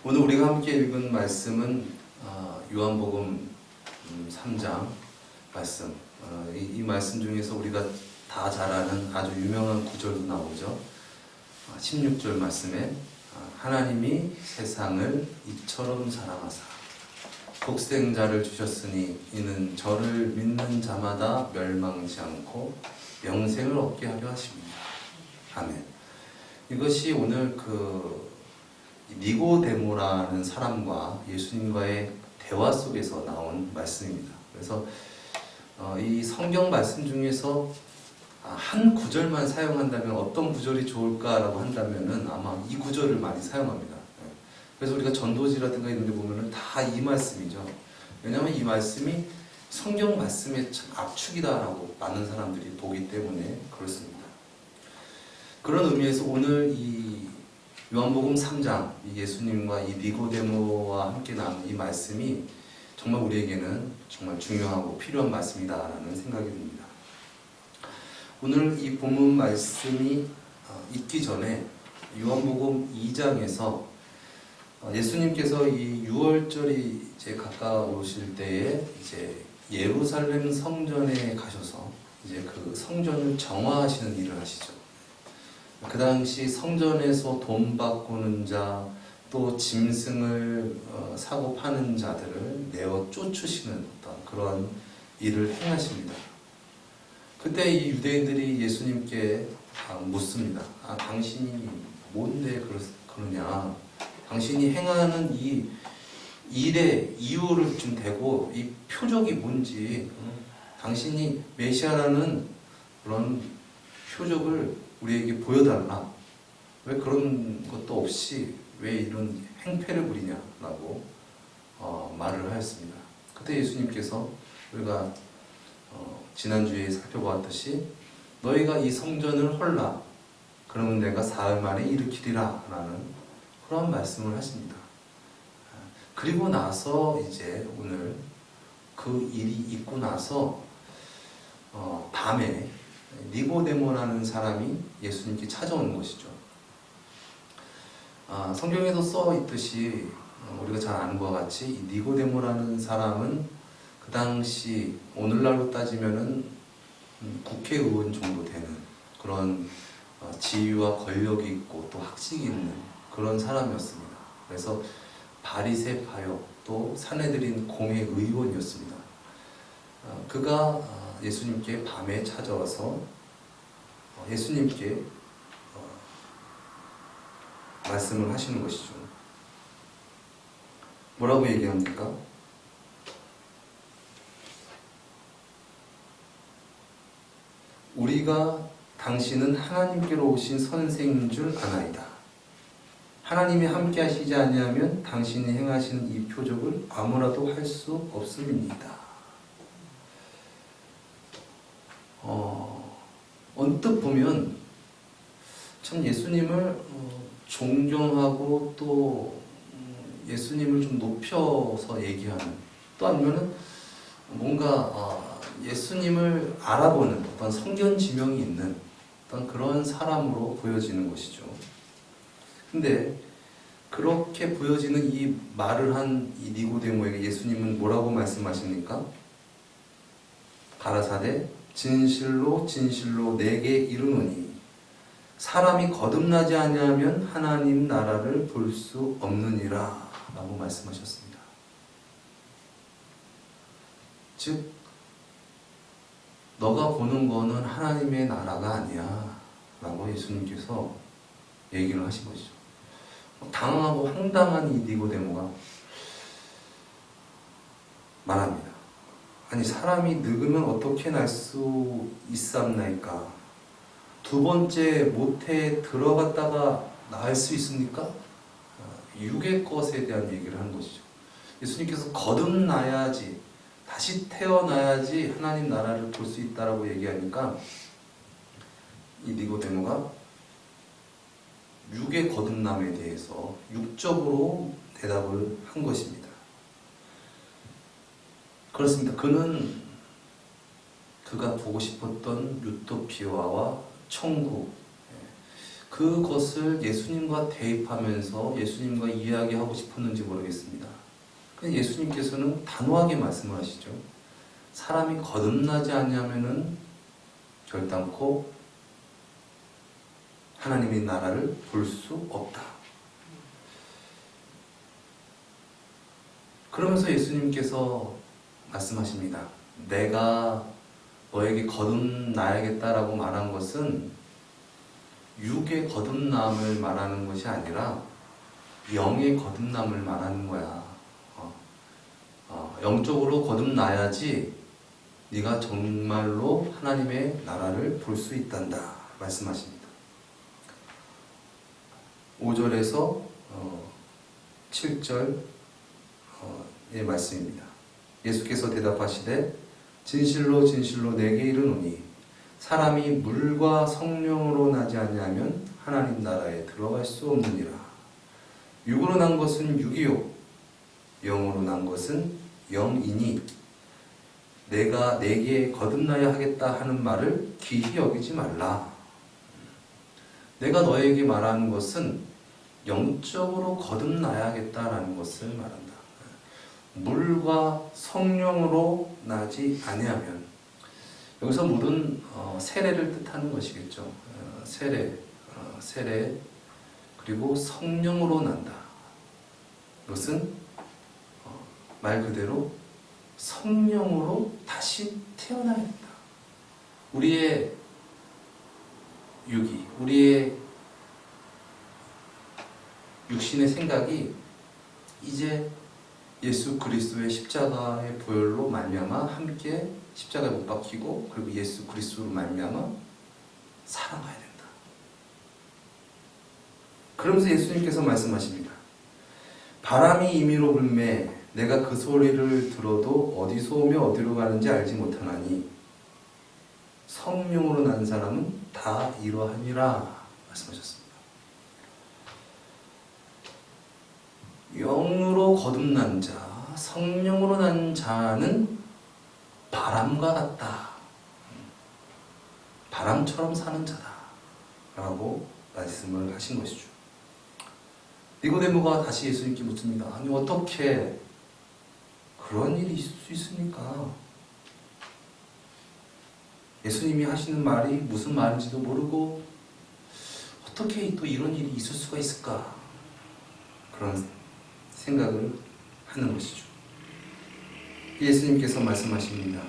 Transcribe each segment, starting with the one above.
오늘 우리가 함께 읽은 말씀은 요한복음 3장 말씀. 이 말씀 중에서 우리가 다 잘 아는 아주 유명한 구절도 나오죠. 16절 말씀에 하나님이 세상을 이처럼 사랑하사 독생자를 주셨으니 이는 저를 믿는 자마다 멸망치 않고 영생을 얻게 하려 하십니다. 아멘. 이것이 오늘 니고데모라는 사람과 예수님과의 대화 속에서 나온 말씀입니다. 그래서 이 성경 말씀 중에서 한 구절만 사용한다면 어떤 구절이 좋을까라고 한다면은 아마 이 구절을 많이 사용합니다. 그래서 우리가 전도지라든가 이런 데 보면은 다 이 말씀이죠. 왜냐하면 이 말씀이 성경 말씀의 참 압축이다라고 많은 사람들이 보기 때문에 그렇습니다. 그런 의미에서 오늘 이 요한복음 3장 예수님과 이 니고데모와 함께 나눈 이 말씀이 정말 우리에게는 정말 중요하고 필요한 말씀이다라는 생각이 듭니다. 오늘 이 본문 말씀이 있기 전에 요한복음 2장에서 예수님께서 이 6월절이 이제 가까우실 때에 이제 예루살렘 성전에 가셔서 이제 그 성전을 정화하시는 일을 하시죠. 그 당시 성전에서 돈 바꾸는 자, 또 짐승을 사고 파는 자들을 내어 쫓으시는 어떤 그런 일을 행하십니다. 그때 이 유대인들이 예수님께 묻습니다. 당신이 뭔데 그러냐? 당신이 행하는 이 일의 이유를 좀 대고 이 표적이 뭔지, 당신이 메시아라는 그런 표적을 우리에게 보여달라. 왜 그런 것도 없이 왜 이런 행패를 부리냐라고 말을 하였습니다. 그때 예수님께서 우리가 지난주에 살펴보았듯이 너희가 이 성전을 헐라. 그러면 내가 사흘 만에 일으키리라 라는 그런 말씀을 하십니다. 그리고 나서 이제 오늘 그 일이 있고 나서 밤에 니고데모라는 사람이 예수님께 찾아오는 것이죠. 성경에도 써 있듯이 우리가 잘 아는 것과 같이 이 니고데모라는 사람은 그 당시 오늘날로 따지면은 국회의원 정도 되는 그런 지위와 권력이 있고 또 학식이 있는 그런 사람이었습니다. 그래서 바리새파요 또 산헤드린 공회의원이었습니다. 그가 예수님께 밤에 찾아와서 예수님께 말씀을 하시는 것이죠. 뭐라고 얘기합니까? 우리가 당신은 하나님께로 오신 선생인 줄 아나이다. 하나님이 함께 하시지 아니하면 당신이 행하신 이 표적을 아무라도 할 수 없음입니다. 언뜻 보면 참 예수님을 존경하고 또 예수님을 좀 높여서 얘기하는, 또 아니면은 뭔가 예수님을 알아보는 어떤 성견 지명이 있는 어떤 그런 사람으로 보여지는 것이죠. 근데 그렇게 보여지는 이 말을 한 이 니고데모에게 예수님은 뭐라고 말씀하십니까? 가라사대 진실로 진실로 내게 이르노니 사람이 거듭나지 아니하면 하나님 나라를 볼 수 없느니라 라고 말씀하셨습니다. 즉 너가 보는 거는 하나님의 나라가 아니야 라고 예수님께서 얘기를 하신 것이죠. 당황하고 황당한 이 니고데모가 말합니다. 아니 사람이 늙으면 어떻게 날 수 있삼나이까? 두 번째 모태에 들어갔다가 나을 수 있습니까? 육의 것에 대한 얘기를 하는 것이죠. 예수님께서 거듭나야지, 다시 태어나야지 하나님 나라를 볼 수 있다라고 얘기하니까 이 니고데모가 육의 거듭남에 대해서 육적으로 대답을 한 것입니다. 그렇습니다. 그가 보고 싶었던 유토피아와 천국, 그것을 예수님과 대입하면서 예수님과 이야기하고 싶었는지 모르겠습니다. 근데 예수님께서는 단호하게 말씀을 하시죠. 사람이 거듭나지 않냐면은 결단코 하나님의 나라를 볼 수 없다. 그러면서 예수님께서 말씀하십니다. 내가 너에게 거듭나야겠다라고 말한 것은 육의 거듭남을 말하는 것이 아니라 영의 거듭남을 말하는 거야. 영적으로 거듭나야지 네가 정말로 하나님의 나라를 볼 수 있단다 말씀하십니다. 5절에서 7절의 말씀입니다. 예수께서 대답하시되 진실로 진실로 내게 이르노니 사람이 물과 성령으로 나지 아니하면 하나님 나라에 들어갈 수 없느니라. 육으로 난 것은 육이요 영으로 난 것은 영이니 내가 내게 거듭나야 하겠다 하는 말을 기히 여기지 말라. 내가 너에게 말하는 것은 영적으로 거듭나야겠다라는 것을 말한다. 물과 성령으로 나지 아니하면, 여기서 물은 세례를 뜻하는 것이겠죠. 세례 그리고 성령으로 난다. 이것은 말 그대로 성령으로 다시 태어나야 된다. 우리의 육이, 우리의 육신의 생각이 이제 예수 그리스도의 십자가의 보혈로 말미암아 함께 십자가에 못 박히고 그리고 예수 그리스도로 말미암아 살아가야 된다. 그러면서 예수님께서 말씀하십니다. 바람이 임의로 불매 내가 그 소리를 들어도 어디서 오며 어디로 가는지 알지 못하나니 성령으로 난 사람은 다 이러하니라 말씀하셨습니다. 영으로 거듭난 자, 성령으로 난 자는 바람과 같다. 바람처럼 사는 자다. 라고 말씀을 하신 것이죠. 니고데모가 다시 예수님께 묻습니다. 아니 어떻게 그런 일이 있을 수 있습니까? 예수님이 하시는 말이 무슨 말인지도 모르고 어떻게 또 이런 일이 있을 수가 있을까? 그런 생각을 하는 것이죠. 예수님께서 말씀하십니다.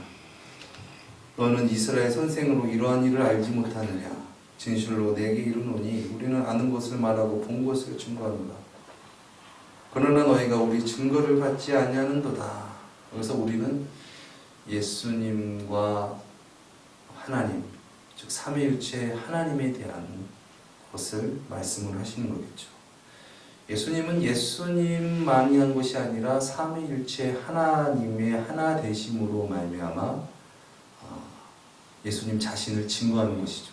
너는 이스라엘 선생으로 이러한 일을 알지 못하느냐? 진실로 내게 이르노니 우리는 아는 것을 말하고 본 것을 증거하노라. 그러나 너희가 우리 증거를 받지 아니하는도다. 여기서 우리는 예수님과 하나님, 즉 삼위일체 하나님에 대한 것을 말씀을 하시는 거겠죠. 예수님은 예수님만이 한 것이 아니라 삼위일체 하나님의 하나 되심으로 말미암아 예수님 자신을 증거하는 것이죠.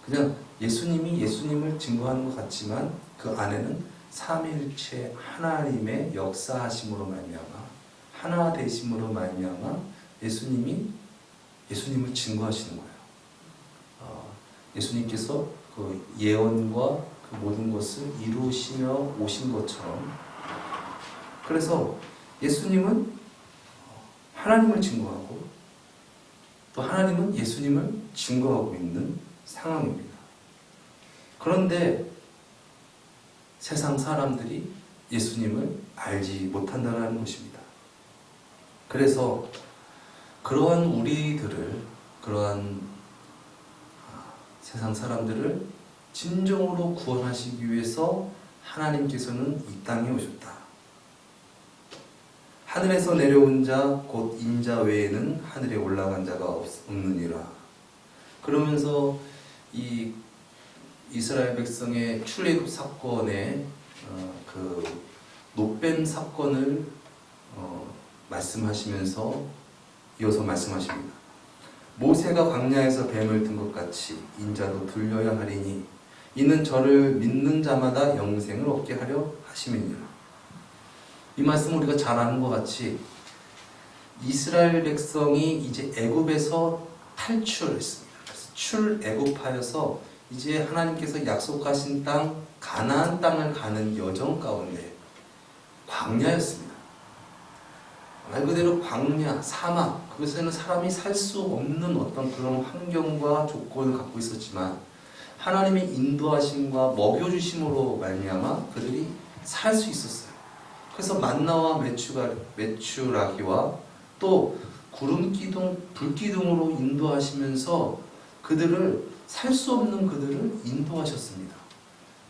그냥 예수님이 예수님을 증거하는 것 같지만 그 안에는 삼위일체 하나님의 역사하심으로 말미암아 하나 되심으로 말미암아 예수님이 예수님을 증거하시는 거예요. 예수님께서 그 예언과 그 모든 것을 이루시며 오신 것처럼, 그래서 예수님은 하나님을 증거하고 또 하나님은 예수님을 증거하고 있는 상황입니다. 그런데 세상 사람들이 예수님을 알지 못한다는 것입니다. 그래서 그러한 우리들을, 그러한 세상 사람들을 진정으로 구원하시기 위해서 하나님께서는 이 땅에 오셨다. 하늘에서 내려온 자 곧 인자 외에는 하늘에 올라간 자가 없느니라. 그러면서 이 이스라엘 백성의 출애굽 사건의 그 노뱀 사건을 말씀하시면서 이어서 말씀하십니다. 모세가 광야에서 뱀을 든 것 같이 인자도 들려야 하리니 이는 저를 믿는 자마다 영생을 얻게 하려 하심이니라. 이 말씀 우리가 잘 아는 것 같이 이스라엘 백성이 이제 애굽에서 탈출했습니다. 그래서 출애굽하여서 이제 하나님께서 약속하신 땅 가나안 땅을 가는 여정 가운데 광야였습니다. 말 그대로 광야, 사막, 그것에는 사람이 살 수 없는 어떤 그런 환경과 조건을 갖고 있었지만 하나님의 인도하심과 먹여주심으로 말미암아 그들이 살 수 있었어요. 그래서 만나와 메추라기와 또 구름 기둥, 불 기둥으로 인도하시면서 그들을 살 수 없는 그들을 인도하셨습니다.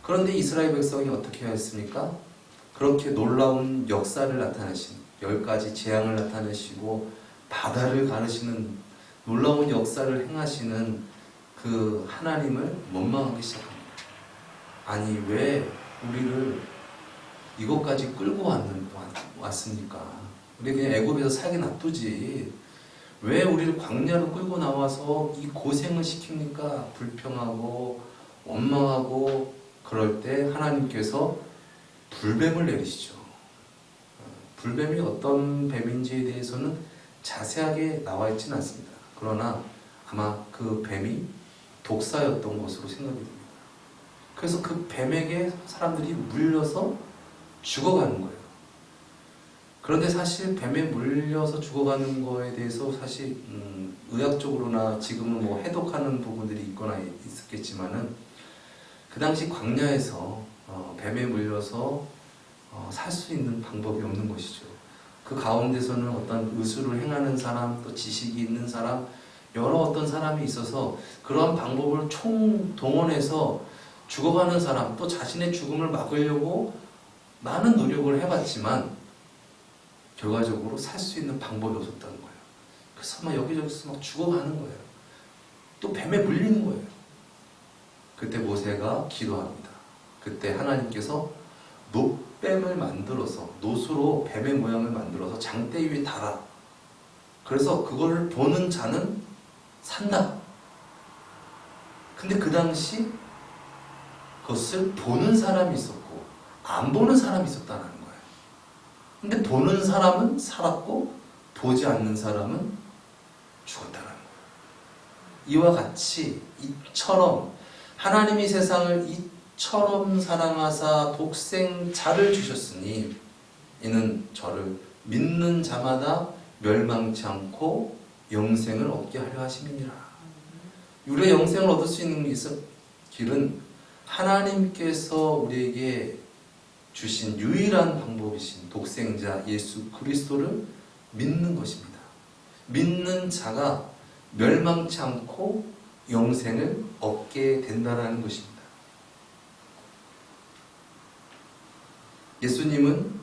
그런데 이스라엘 백성이 어떻게 하였습니까? 그렇게 놀라운 역사를 나타내신 10가지 재앙을 나타내시고 바다를 가르시는 놀라운 역사를 행하시는 그 하나님을 원망하기 시작합니다. 아니 왜 우리를 이것까지 끌고 왔습니까? 우리 그냥 애굽에서 살게 놔두지 왜 우리를 광야로 끌고 나와서 이 고생을 시킵니까? 불평하고 원망하고 그럴 때 하나님께서 불뱀을 내리시죠. 불뱀이 어떤 뱀인지에 대해서는 자세하게 나와 있지는 않습니다. 그러나 아마 그 뱀이 독사였던 것으로 생각이 됩니다. 그래서 그 뱀에게 사람들이 물려서 죽어가는 거예요. 그런데 사실 뱀에 물려서 죽어가는 거에 대해서 사실 의학적으로나 지금은 뭐 해독하는 부분들이 있거나 있었겠지만은 그 당시 광야에서 뱀에 물려서 살 수 있는 방법이 없는 것이죠. 그 가운데서는 어떤 의술을 행하는 사람, 또 지식이 있는 사람, 여러 어떤 사람이 있어서 그러한 방법을 총동원해서 죽어가는 사람, 또 자신의 죽음을 막으려고 많은 노력을 해봤지만 결과적으로 살 수 있는 방법이 없었다는 거예요. 그래서 막 여기저기서 막 죽어가는 거예요. 또 뱀에 물리는 거예요. 그때 모세가 기도합니다. 그때 하나님께서 놋뱀을 만들어서 놋으로 뱀의 모양을 만들어서 장대 위에 달아. 그래서 그걸 보는 자는 산다. 근데 그 당시 그것을 보는 사람이 있었고 안 보는 사람이 있었다는 거예요. 근데 보는 사람은 살았고 보지 않는 사람은 죽었다는 거예요. 이와 같이 이처럼 하나님이 세상을 이처럼 사랑하사 독생자를 주셨으니 이는 저를 믿는 자마다 멸망치 않고 영생을 얻게 하려 하심이니라. 우리가 영생을 얻을 수 있는 길은 하나님께서 우리에게 주신 유일한 방법이신 독생자 예수 그리스도를 믿는 것입니다. 믿는 자가 멸망치 않고 영생을 얻게 된다는 것입니다. 예수님은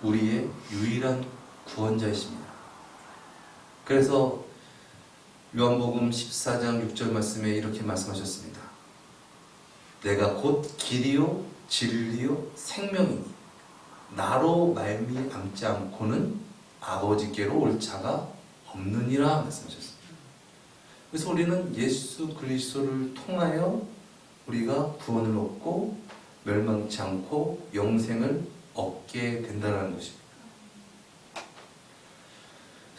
우리의 유일한 구원자이십니다. 그래서 요한복음 14장 6절 말씀에 이렇게 말씀하셨습니다. 내가 곧 길이요 진리요 생명이니 나로 말미암지 않고는 아버지께로 올 자가 없느니라 말씀하셨습니다. 그래서 우리는 예수 그리스도를 통하여 우리가 구원을 얻고 멸망치 않고 영생을 얻게 된다는 것입니다.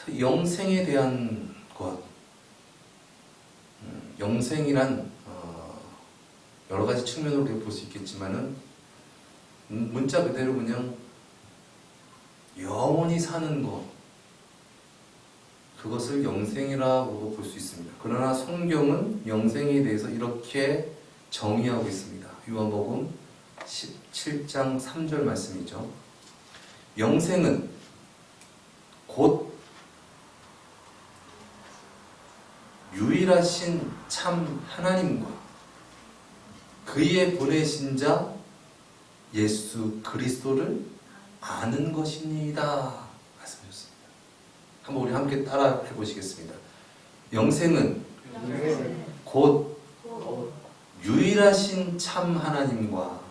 그래서 영생에 대한 것, 영생이란 여러 가지 측면으로 볼 수 있겠지만은 문자 그대로 그냥 영원히 사는 것, 그것을 영생이라고 볼 수 있습니다. 그러나 성경은 영생에 대해서 이렇게 정의하고 있습니다. 요한복음 17장 3절 말씀이죠. 영생은 곧 유일하신 참 하나님과 그의 보내신 자 예수 그리스도를 아는 것입니다. 말씀하셨습니다. 한번 우리 함께 따라 해보시겠습니다. 영생은 곧 유일하신 참 하나님과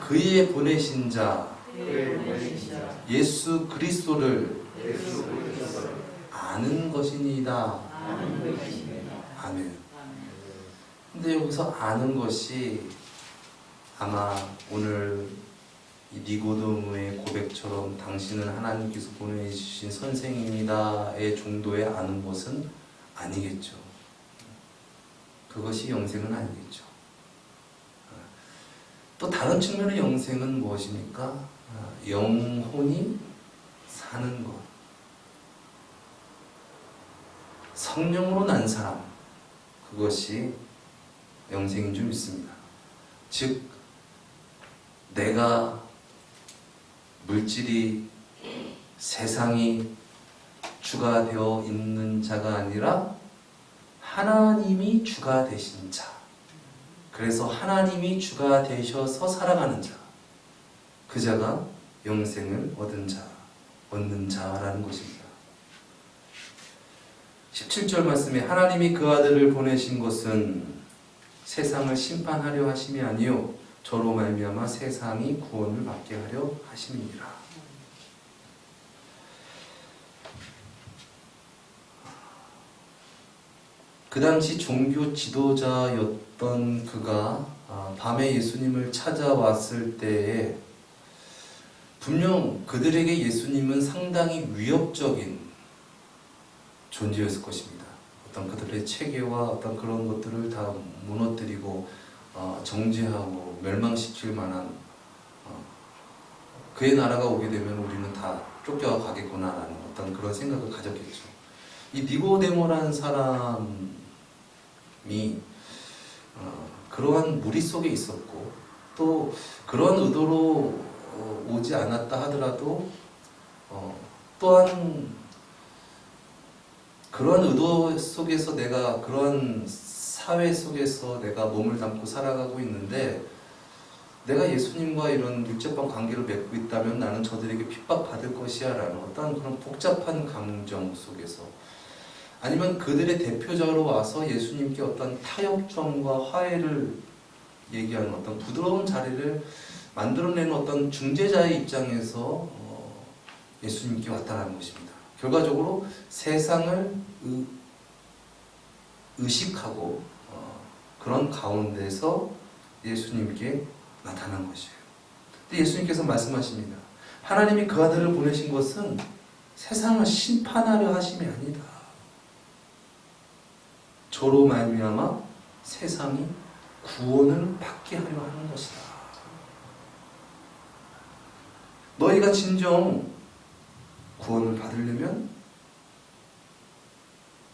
그의 보내신 자 예수 그리스도를 아는 것이니이다. 아멘. 근데 여기서 아는 것이 아마 오늘 이 니고데모의 고백처럼 당신은 하나님께서 보내주신 선생입니다의 정도의 아는 것은 아니겠죠. 그것이 영생은 아니겠죠. 또 다른 측면의 영생은 무엇입니까? 영혼이 사는 것. 성령으로 난 사람, 그것이 영생인 줄 믿습니다. 즉, 내가 물질이 세상이 주가 되어 있는 자가 아니라 하나님이 주가 되신 자. 그래서 하나님이 주가 되셔서 살아가는 자. 그 자가 영생을 얻는 자라는 것입니다. 17절 말씀에 하나님이 그 아들을 보내신 것은 세상을 심판하려 하심이 아니요 저로 말미암아 세상이 구원을 받게 하려 하심이니라. 그 당시 종교 지도자였던 그가 밤에 예수님을 찾아왔을 때에 분명 그들에게 예수님은 상당히 위협적인 존재였을 것입니다. 어떤 그들의 체계와 어떤 그런 것들을 다 무너뜨리고 정죄하고 멸망시킬 만한 그의 나라가 오게 되면 우리는 다 쫓겨가겠구나라는 어떤 그런 생각을 가졌겠죠. 이 니고데모라는 사람이 그러한 무리 속에 있었고 또 그런 의도로 오지 않았다 하더라도 또한 그런 의도 속에서 내가 그런 사회 속에서 내가 몸을 담고 살아가고 있는데 내가 예수님과 이런 육체적 관계를 맺고 있다면 나는 저들에게 핍박받을 것이야 라는 어떤 그런 복잡한 감정 속에서 아니면 그들의 대표자로 와서 예수님께 어떤 타협점과 화해를 얘기하는 어떤 부드러운 자리를 만들어내는 어떤 중재자의 입장에서 예수님께 왔다는 것입니다. 결과적으로 세상을 의식하고 그런 가운데서 예수님께 나타난 것이에요. 근데 예수님께서 말씀하십니다. 하나님이 그 아들을 보내신 것은 세상을 심판하려 하심이 아니다. 저로 말미암아 세상이 구원을 받게 하려 하는 것이다. 너희가 진정 구원을 받으려면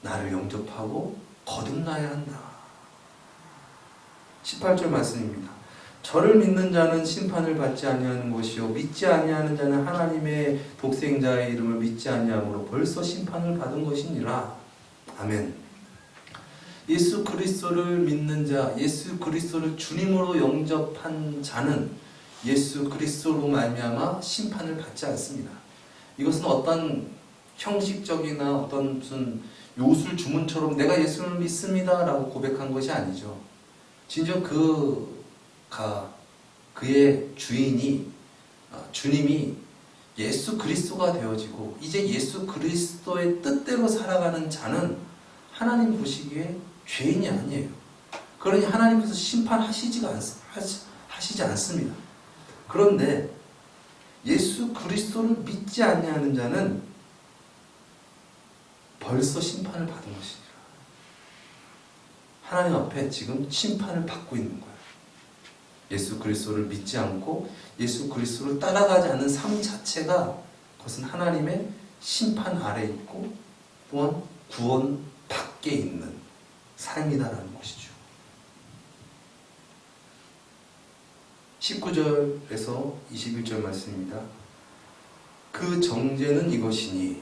나를 영접하고 거듭나야 한다. 18절 말씀입니다. 저를 믿는 자는 심판을 받지 아니하는 것이요 믿지 아니하는 자는 하나님의 독생자의 이름을 믿지 아니함으로 벌써 심판을 받은 것이니라. 아멘. 예수 그리스도를 믿는 자, 예수 그리스도를 주님으로 영접한 자는 예수 그리스도로 말미암아 심판을 받지 않습니다. 이것은 어떤 형식적이나 어떤 무슨 요술 주문처럼 내가 예수를 믿습니다 라고 고백한 것이 아니죠. 진정 그의 주인이 주님이 예수 그리스도가 되어지고 이제 예수 그리스도의 뜻대로 살아가는 자는 하나님 보시기에 죄인이 아니에요. 그러니 하나님께서 심판하시지 않습니다. 그런데 예수 그리스도를 믿지 아니하는 자는 벌써 심판을 받은 것이니라. 하나님 앞에 지금 심판을 받고 있는 거예요. 예수 그리스도를 믿지 않고 예수 그리스도를 따라가지 않는 삶 자체가 그것은 하나님의 심판 아래 있고 또한 구원 밖에 있는 삶이다라는 것이죠. 19절에서 21절 말씀입니다. 그 정죄는 이것이니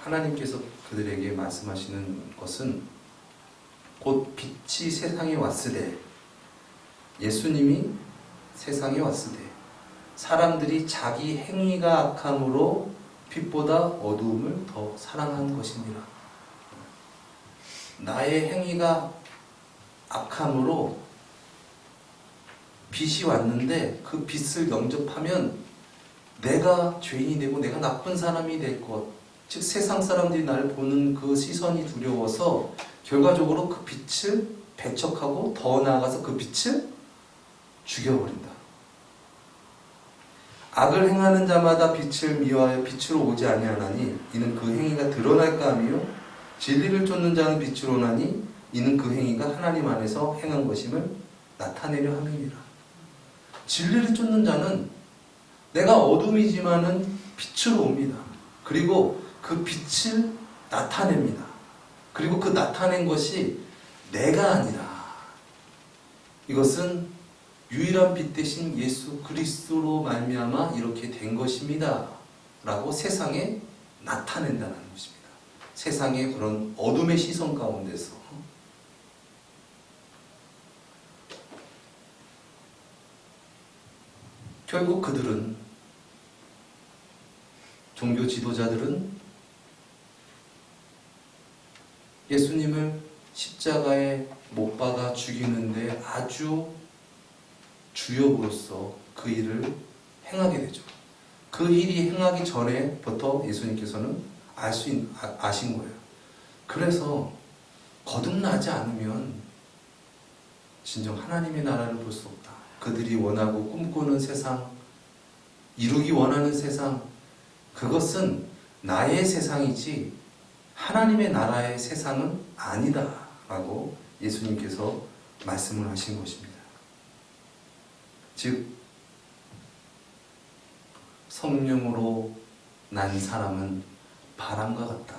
하나님께서 그들에게 말씀하시는 것은 곧 빛이 세상에 왔으되 예수님이 세상에 왔으되 사람들이 자기 행위가 악함으로 빛보다 어두움을 더 사랑한 것이니라. 나의 행위가 악함으로 빛이 왔는데 그 빛을 영접하면 내가 죄인이 되고 내가 나쁜 사람이 될 것, 즉 세상 사람들이 나를 보는 그 시선이 두려워서 결과적으로 그 빛을 배척하고 더 나아가서 그 빛을 죽여버린다. 악을 행하는 자마다 빛을 미워하여 빛으로 오지 아니하나니 이는 그 행위가 드러날까 하며 진리를 쫓는 자는 빛으로 오나니 이는 그 행위가 하나님 안에서 행한 것임을 나타내려 함이니라. 진리를 쫓는 자는 내가 어둠이지만은 빛으로 옵니다. 그리고 그 빛을 나타냅니다. 그리고 그 나타낸 것이 내가 아니라 이것은 유일한 빛 대신 예수 그리스도로 말미암아 이렇게 된 것입니다. 라고 세상에 나타낸다는 것입니다. 세상의 그런 어둠의 시선 가운데서 결국 그들은, 종교 지도자들은 예수님을 십자가에 못 박아 죽이는데 아주 주역으로서 그 일을 행하게 되죠. 그 일이 행하기 전에부터 예수님께서는 아신 거예요. 그래서 거듭나지 않으면 진정 하나님의 나라를 볼 수 없다. 그들이 원하고 꿈꾸는 세상, 이루기 원하는 세상, 그것은 나의 세상이지 하나님의 나라의 세상은 아니다 라고 예수님께서 말씀을 하신 것입니다. 즉 성령으로 난 사람은 바람과 같다.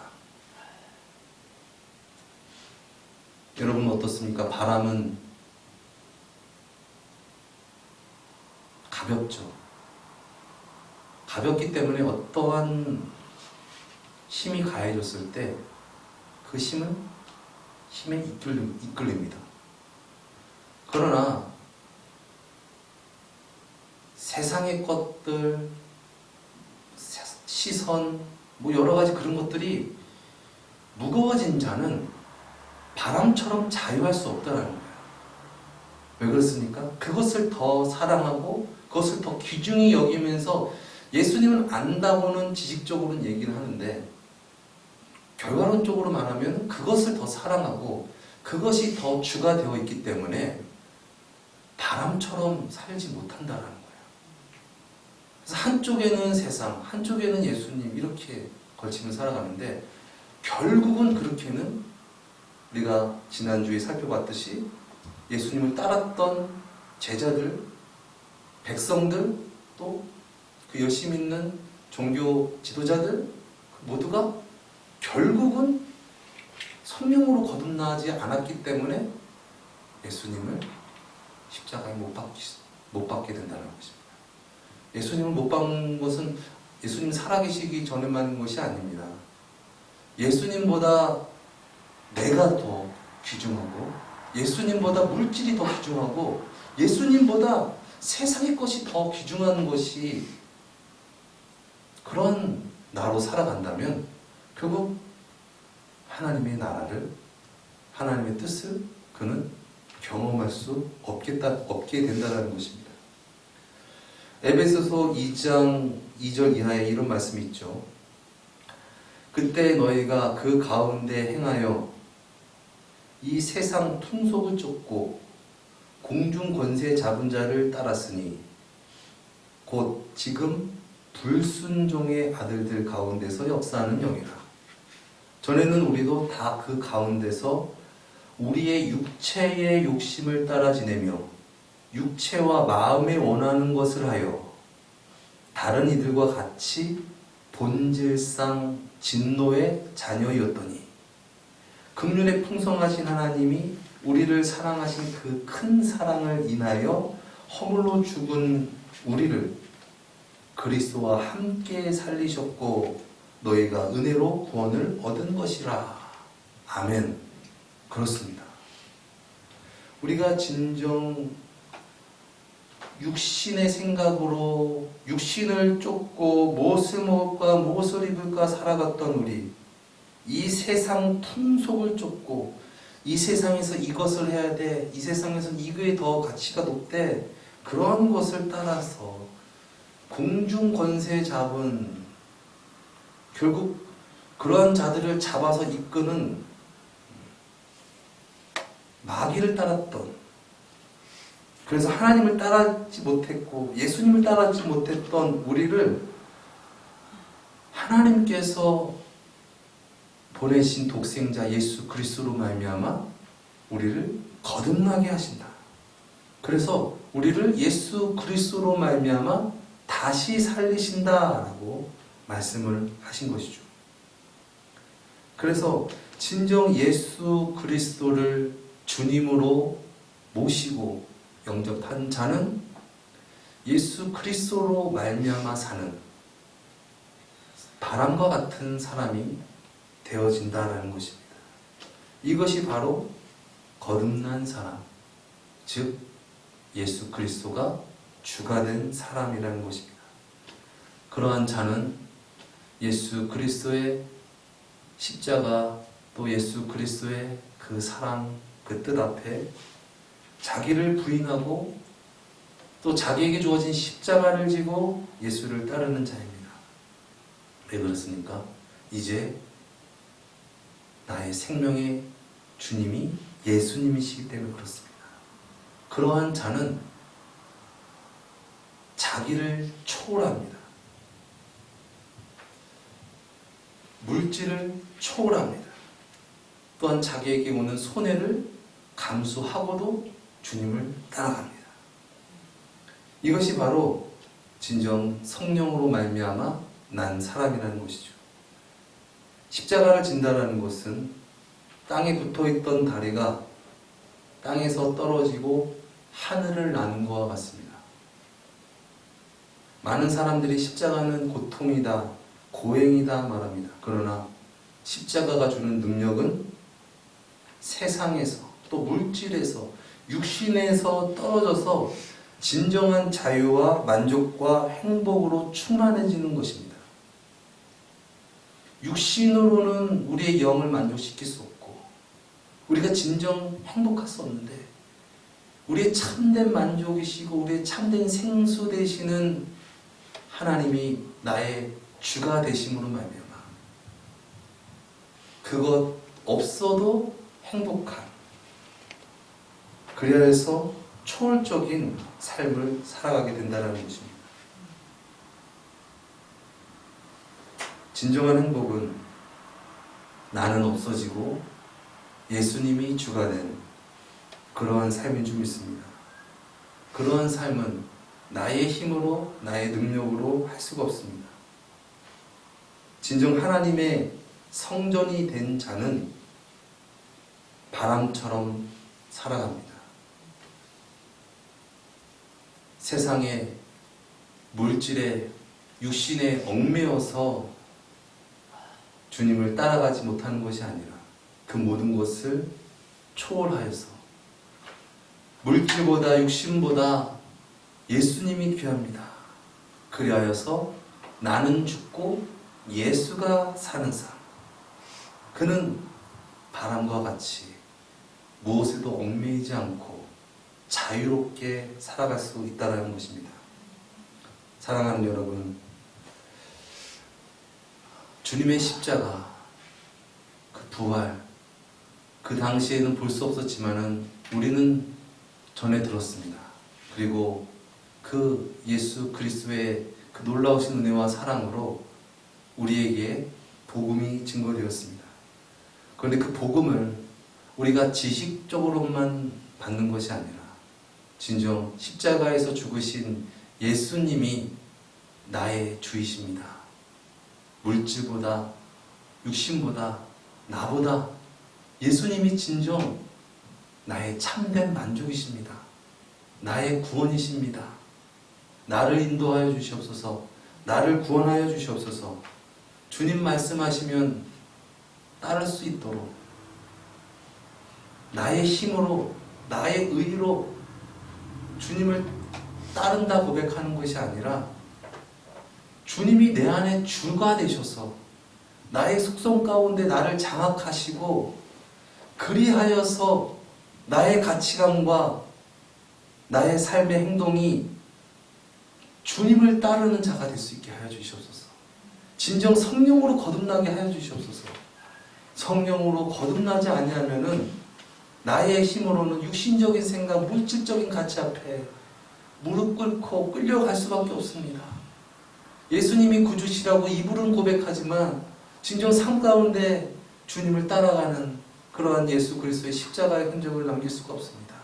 여러분 어떻습니까? 바람은 가볍죠. 가볍기 때문에 어떠한 힘이 가해졌을 때 그 힘에 이끌립니다. 그러나 세상의 것들, 시선, 여러 가지 그런 것들이 무거워진 자는 바람처럼 자유할 수 없다는 거예요. 왜 그렇습니까? 그것을 더 사랑하고 그것을 더 귀중히 여기면서 예수님은 안다고는 지식적으로는 얘기를 하는데 결과론적으로 말하면 그것을 더 사랑하고 그것이 더 주가 되어 있기 때문에 바람처럼 살지 못한다는 거예요. 그래서 한쪽에는 세상, 한쪽에는 예수님 이렇게 걸치면 살아가는데 결국은 그렇게는 우리가 지난주에 살펴봤듯이 예수님을 따랐던 제자들, 백성들, 또 그 열심히 있는 종교 지도자들 모두가 결국은 성령으로 거듭나지 않았기 때문에 예수님을 십자가에 못 박게 된다는 것입니다. 예수님을 못 박는 것은 예수님 살아계시기 전에만 한 것이 아닙니다. 예수님보다 내가 더 귀중하고 예수님보다 물질이 더 귀중하고 예수님보다 세상의 것이 더 귀중한 것이 그런 나로 살아간다면 결국 하나님의 나라를, 하나님의 뜻을 그는 경험할 수 없게 된다는 것입니다. 에베소서 2장 2절 이하에 이런 말씀이 있죠. 그때 너희가 그 가운데 행하여 이 세상 풍속을 쫓고 공중 권세 잡은 자를 따랐으니 곧 지금 불순종의 아들들 가운데서 역사하는 영이라. 전에는 우리도 다 그 가운데서 우리의 육체의 욕심을 따라 지내며 육체와 마음에 원하는 것을 하여 다른 이들과 같이 본질상 진노의 자녀였더니 긍휼에 풍성하신 하나님이 우리를 사랑하신 그 큰 사랑을 인하여 허물로 죽은 우리를 그리스도와 함께 살리셨고 너희가 은혜로 구원을 얻은 것이라. 아멘. 그렇습니다. 우리가 진정 육신의 생각으로 육신을 쫓고 무엇을 먹을까 무엇을 입을까 살아갔던 우리, 이 세상 풍속을 쫓고 이 세상에서 이것을 해야 돼, 이 세상에서 이거에 더 가치가 높대, 그런 것을 따라서 공중 권세 잡은, 결국 그러한 자들을 잡아서 이끄는 마귀를 따랐던, 그래서 하나님을 따르지 못했고 예수님을 따르지 못했던 우리를 하나님께서 보내신 독생자 예수 그리스도로 말미암아 우리를 거듭나게 하신다. 그래서 우리를 예수 그리스도로 말미암아 다시 살리신다라고 말씀을 하신 것이죠. 그래서 진정 예수 그리스도를 주님으로 모시고 영접한 자는 예수 그리스도로 말미암아 사는 바람과 같은 사람이 되어진다라는 것입니다. 이것이 바로 거듭난 사람, 즉 예수 그리스도가 주가 된 사람이라는 것입니다. 그러한 자는 예수 그리스도의 십자가 또 예수 그리스도의 그 사랑, 그 뜻 앞에 자기를 부인하고 또 자기에게 주어진 십자가를 지고 예수를 따르는 자입니다. 왜 그렇습니까? 이제 나의 생명의 주님이 예수님이시기 때문에 그렇습니다. 그러한 자는 자기를 초월합니다. 물질을 초월합니다. 또한 자기에게 오는 손해를 감수하고도 주님을 따라갑니다. 이것이 바로 진정 성령으로 말미암아 난 사람이라는 것이죠. 십자가를 진다라는 것은 땅에 붙어있던 다리가 땅에서 떨어지고 하늘을 나는 것과 같습니다. 많은 사람들이 십자가는 고통이다, 고행이다 말합니다. 그러나 십자가가 주는 능력은 세상에서 또 물질에서 육신에서 떨어져서 진정한 자유와 만족과 행복으로 충만해지는 것입니다. 육신으로는 우리의 영을 만족시킬 수 없고 우리가 진정 행복할 수 없는데 우리의 참된 만족이시고 우리의 참된 생수 되시는 하나님이 나의 주가 되심으로 말미암아 그것 없어도 행복한, 그래야 해서 초월적인 삶을 살아가게 된다는 것입니다. 진정한 행복은 나는 없어지고 예수님이 주가 된 그러한 삶인 줄 믿습니다. 그러한 삶은 나의 힘으로, 나의 능력으로 할 수가 없습니다. 진정 하나님의 성전이 된 자는 바람처럼 살아갑니다. 세상에 물질에 육신에 얽매여서 주님을 따라가지 못하는 것이 아니라 그 모든 것을 초월하여서 물질보다 육신보다 예수님이 귀합니다. 그리하여서 나는 죽고 예수가 사는 삶. 그는 바람과 같이 무엇에도 얽매이지 않고 자유롭게 살아갈 수 있다는 것입니다. 사랑하는 여러분, 주님의 십자가, 그 부활, 그 당시에는 볼 수 없었지만은 우리는 전해 들었습니다. 그리고 그 예수 그리스도의 그 놀라우신 은혜와 사랑으로 우리에게 복음이 증거되었습니다. 그런데 그 복음을 우리가 지식적으로만 받는 것이 아니라 진정 십자가에서 죽으신 예수님이 나의 주이십니다. 물질보다 육신보다 나보다 예수님이 진정 나의 참된 만족이십니다. 나의 구원이십니다. 나를 인도하여 주시옵소서. 나를 구원하여 주시옵소서. 주님 말씀하시면 따를 수 있도록 나의 힘으로 나의 의로 주님을 따른다 고백하는 것이 아니라 주님이 내 안에 주가 되셔서 나의 속성 가운데 나를 장악하시고 그리하여서 나의 가치관과 나의 삶의 행동이 주님을 따르는 자가 될 수 있게 하여 주시옵소서. 진정 성령으로 거듭나게 하여 주시옵소서. 성령으로 거듭나지 아니하면은 나의 힘으로는 육신적인 생각, 물질적인 가치 앞에 무릎 꿇고 끌려갈 수밖에 없습니다. 예수님이 구주시라고 입으로는 고백하지만 진정 삶 가운데 주님을 따라가는 그러한 예수 그리스도의 십자가의 흔적을 남길 수가 없습니다.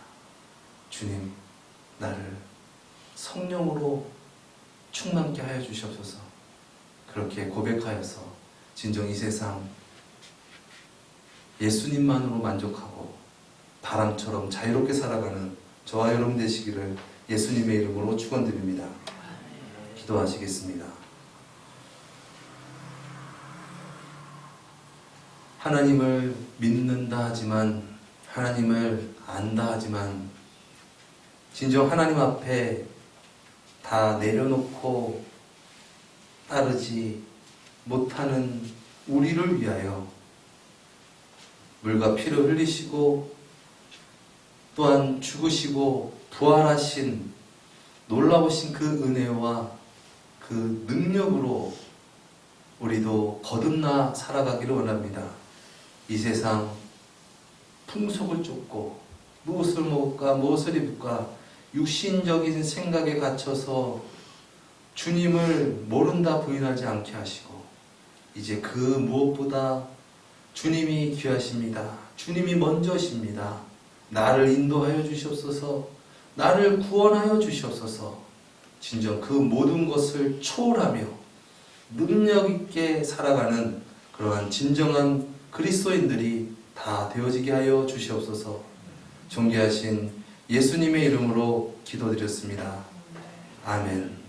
주님, 나를 성령으로 충만케 하여 주시옵소서. 그렇게 고백하여서 진정 이 세상 예수님만으로 만족하고 바람처럼 자유롭게 살아가는 저와 여러분 되시기를 예수님의 이름으로 축원드립니다. 기도하시겠습니다. 하나님을 믿는다 하지만, 하나님을 안다 하지만 진정 하나님 앞에 다 내려놓고 따르지 못하는 우리를 위하여 물과 피를 흘리시고 또한 죽으시고 부활하신 놀라우신 그 은혜와 그 능력으로 우리도 거듭나 살아가기를 원합니다. 이 세상 풍속을 쫓고 무엇을 먹을까 무엇을 입을까 육신적인 생각에 갇혀서 주님을 모른다 부인하지 않게 하시고 이제 그 무엇보다 주님이 귀하십니다. 주님이 먼저십니다. 나를 인도하여 주시옵소서. 나를 구원하여 주시옵소서. 진정 그 모든 것을 초월하며 능력 있게 살아가는 그러한 진정한 그리스도인들이 다 되어지게 하여 주시옵소서. 존귀하신 예수님의 이름으로 기도드렸습니다. 아멘.